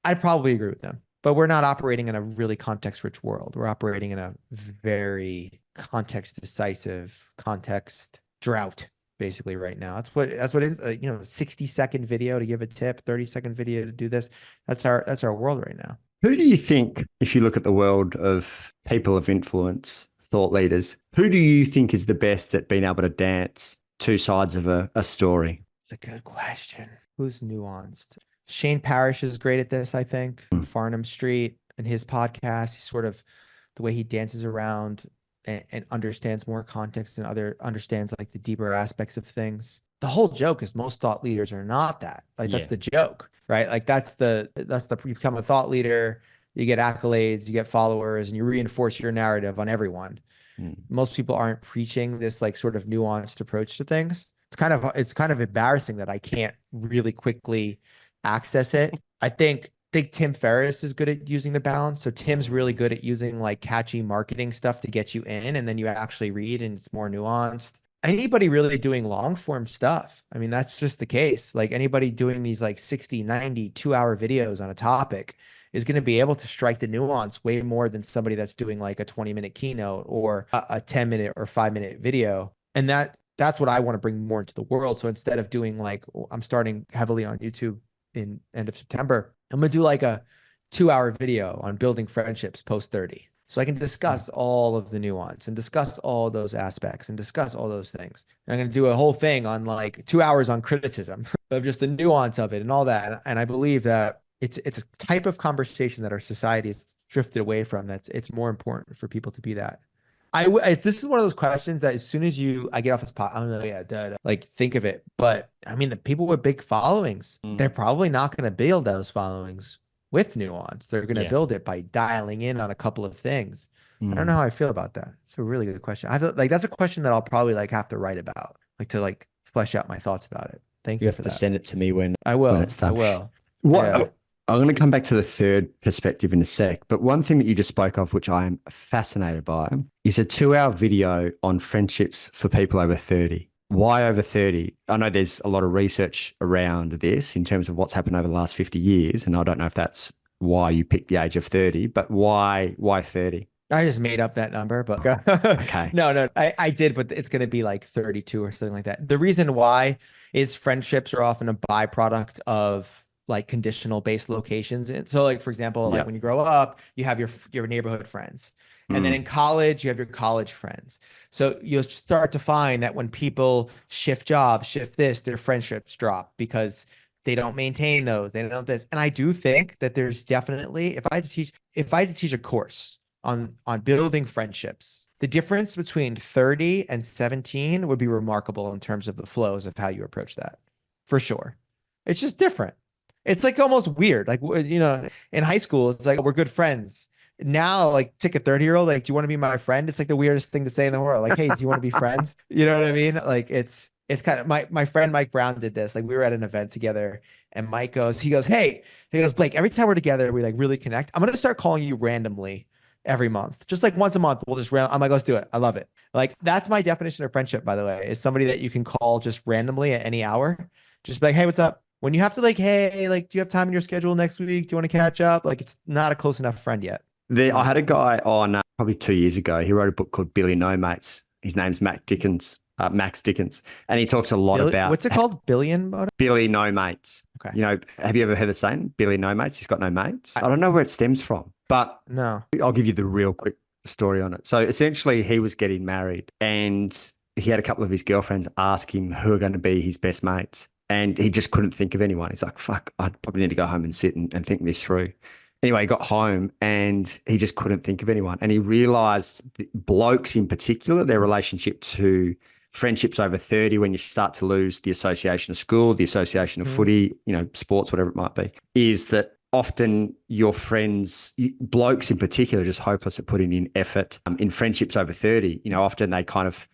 I'd probably agree with them. But we're not operating in a really context-rich world. We're operating in a very context-decisive context drought, basically, right now. That's what it is. 60-second video to give a tip, 30-second video to do this. That's our world right now. Who do you think, if you look at the world of people of influence, thought leaders, who do you think is the best at being able to dance 2 sides of a story? It's a good question. Who's nuanced? Shane Parrish is great at this, I think. Farnham Street and his podcast, he's sort of the way he dances around and understands more context and understands like the deeper aspects of things. The whole joke is most thought leaders are not that. Like that's the joke, right? Like you become a thought leader, you get accolades, you get followers, and you reinforce your narrative on everyone. Most people aren't preaching this like sort of nuanced approach to things. It's kind of embarrassing that I can't really quickly access it. I think Tim Ferriss is good at using the balance. So Tim's really good at using like catchy marketing stuff to get you in, and then you actually read and it's more nuanced. Anybody really doing long form stuff, I mean, that's just the case. Like anybody doing these like 60, 90, 2-hour videos on a topic is going to be able to strike the nuance way more than somebody that's doing like a 20-minute keynote or a 10-minute or 5-minute video. And that's what I want to bring more into the world. So instead of doing like, I'm starting heavily on YouTube in end of September, I'm going to do like a 2-hour video on building friendships post 30. So I can discuss all of the nuance and discuss all those aspects and discuss all those things. And I'm going to do a whole thing on like 2 hours on criticism of just the nuance of it and all that. And I believe that it's a type of conversation that our society has drifted away from. It's more important for people to be that. This is one of those questions that as soon as I get off this pot, I'm like, think of it. But I mean, the people with big followings, they're probably not going to build those followings with nuance. They're going to build it by dialing in on a couple of things. I don't know how I feel about that. It's a really good question. I feel like that's a question that I'll probably like have to write about, like to like flesh out my thoughts about it. Thank you for that. You have to send it to me when it's done. I will. I'm going to come back to the third perspective in a sec, but one thing that you just spoke of, which I am fascinated by, is a 2-hour video on friendships for people over 30. Why over 30? I know there's a lot of research around this in terms of what's happened over the last 50 years, and I don't know if that's why you picked the age of 30, but why 30? I just made up that number, but okay. No, I did, but it's going to be like 32 or something like that. The reason why is friendships are often a byproduct of like conditional based locations. And so like, for example, like when you grow up, you have your neighborhood friends. And then in college, you have your college friends. So you'll start to find that when people shift jobs, shift this, their friendships drop because they don't maintain those. They don't this. And I do think that there's definitely, if I had to teach a course on building friendships, the difference between 30 and 17 would be remarkable in terms of the flows of how you approach that. For sure. It's just different. It's like almost weird. Like, in high school, it's like, we're good friends. Now, like, take a 30-year-old, like, do you want to be my friend? It's like the weirdest thing to say in the world. Like, hey, do you want to be friends? You know what I mean? Like, it's kind of my friend Mike Brown did this. Like, we were at an event together, and he goes, hey, he goes, Blake, every time we're together, we like really connect. I'm gonna start calling you randomly every month. Just like once a month, we'll just I'm like, let's do it. I love it. Like, that's my definition of friendship, by the way, is somebody that you can call just randomly at any hour. Just be like, hey, what's up? When you have to, like, hey, like, do you have time in your schedule next week? Do you want to catch up? Like, it's not a close enough friend yet. I had a guy on probably 2 years ago. He wrote a book called Billy No Mates. His name's Max Dickens, and he talks a lot about What's it called? Billion motor? Billy No Mates. Okay. You know, have you ever heard the saying, Billy No Mates? He's got no mates. I don't know where it stems from, but No. I'll give you the real quick story on it. So essentially, he was getting married, and he had a couple of his girlfriends ask him who are going to be his best mates, and he just couldn't think of anyone. He's like, fuck, I probably need to go home and sit and think this through. Anyway, he got home and he just couldn't think of anyone. And he realized blokes in particular, their relationship to friendships over 30, when you start to lose the association of school, the association of footy, sports, whatever it might be, is that often your friends, blokes in particular, are just hopeless at putting in effort in friendships over 30. Often they kind of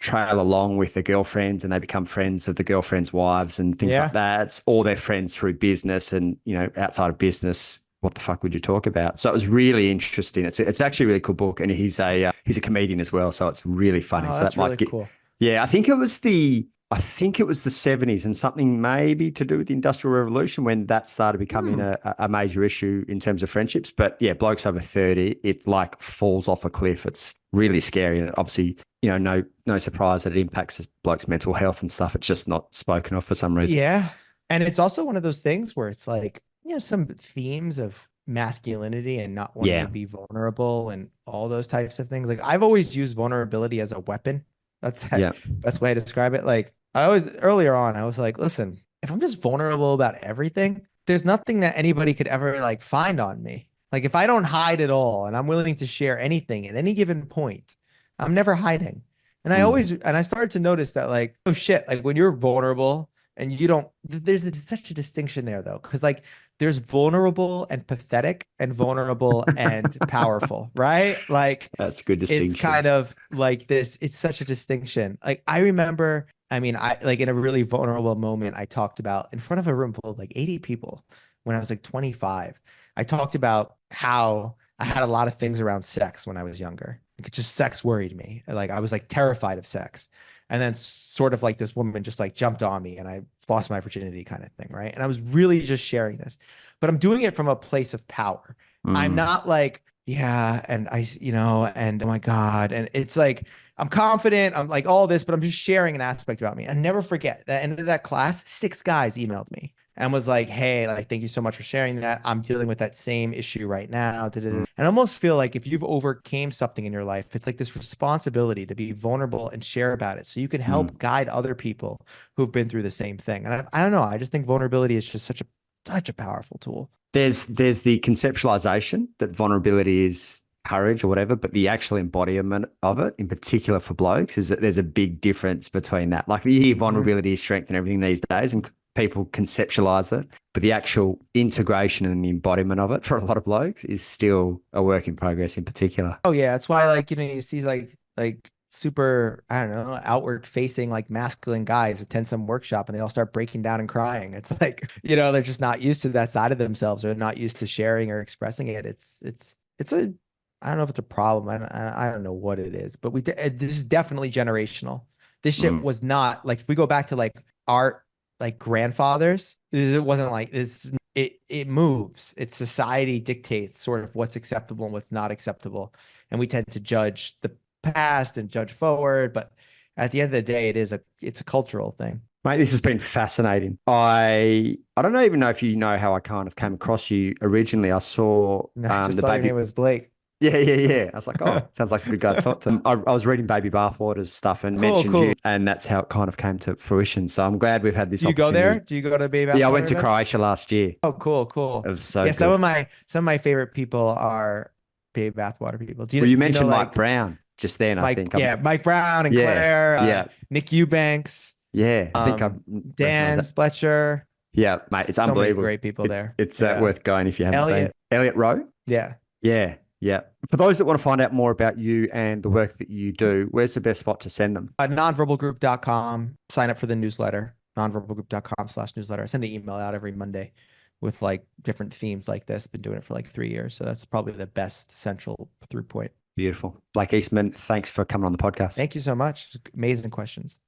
trail along with the girlfriends and they become friends of the girlfriends' wives and things like that. Or they're friends through business, and, outside of business, what the fuck would you talk about? So it was really interesting. It's actually a really cool book, and he's a comedian as well, so it's really funny. Oh, so that's that might really cool. Yeah, I think it was the 70s, and something maybe to do with the Industrial Revolution when that started becoming a major issue in terms of friendships. But yeah, blokes over 30, it like falls off a cliff. It's really scary, and obviously, no surprise that it impacts blokes' mental health and stuff. It's just not spoken of for some reason. Yeah, and it's also one of those things where it's like, some themes of masculinity and not wanting to be vulnerable and all those types of things. Like, I've always used vulnerability as a weapon. That's the best way to describe it. Like, earlier on, I was like, listen, if I'm just vulnerable about everything, there's nothing that anybody could ever like find on me. Like, if I don't hide at all and I'm willing to share anything at any given point, I'm never hiding. And I started to notice that, like, oh shit, like when you're vulnerable and you don't, there's such a distinction there though. Cause like, there's vulnerable and pathetic and vulnerable and powerful, right? Like, that's a good distinction. It's kind of like this. It's such a distinction. Like, I remember, I like in a really vulnerable moment, I talked about in front of a room full of like 80 people when I was like 25. I talked about how I had a lot of things around sex when I was younger. Like, just sex worried me. Like, I was like terrified of sex. And then sort of like this woman just like jumped on me and I lost my virginity kind of thing. Right. And I was really just sharing this, but I'm doing it from a place of power. I'm not like, yeah. And and oh my God. And it's like, I'm confident. I'm like all this, but I'm just sharing an aspect about me. I never forget that end of that class, 6 guys emailed me and was like, hey, like, thank you so much for sharing that. I'm dealing with that same issue right now. And I almost feel like if you've overcame something in your life, it's like this responsibility to be vulnerable and share about it so you can help guide other people who've been through the same thing. And I don't know. I just think vulnerability is just such a powerful tool. There's the conceptualization that vulnerability is courage or whatever, but the actual embodiment of it, in particular for blokes, is that there's a big difference between that. Like, you hear vulnerability is strength and everything these days, and people conceptualize it, but the actual integration and the embodiment of it for a lot of blokes is still a work in progress in particular. Oh yeah. That's why, like, you see like super, I don't know, outward facing, like masculine guys attend some workshop and they all start breaking down and crying. It's like, they're just not used to that side of themselves, or not used to sharing or expressing it. It's I don't know if it's a problem. I don't know what it is, but this is definitely generational. This shit was not like, if we go back to like our like grandfathers, it wasn't like this. It moves. It's society dictates sort of what's acceptable and what's not acceptable. And we tend to judge the past and judge forward. But at the end of the day, it's a cultural thing. Mate, this has been fascinating. I don't even know if you know how I kind of came across you originally. I saw just saw your name was Blake. Yeah. I was like, oh, sounds like a good guy to talk to. I was reading Baby Bathwater's stuff and mentioned you, and that's how it kind of came to fruition. So I'm glad we've had this opportunity. Do you go there? Do you go to Baby Bathwater? Yeah, I went to Croatia last year. Oh, cool. It was so good. Some of my favorite people are Baby Bathwater people. You mentioned Mike Brown just then, I think. Yeah, Mike Brown and Claire, Nick Eubanks. Yeah, I think Dan Fletcher. Yeah, mate, it's So many unbelievable. great people there. It's Yeah. worth going if you haven't been. Elliot. Elliot Rowe? Yeah. Yeah, yeah. For those that want to find out more about you and the work that you do, where's the best spot to send them? Nonverbalgroup.com. Sign up for the newsletter. Nonverbalgroup.com/newsletter. I send an email out every Monday with like different themes like this. Been doing it for like 3 years. So that's probably the best central through point. Beautiful. Blake Eastman, thanks for coming on the podcast. Thank you so much. Amazing questions.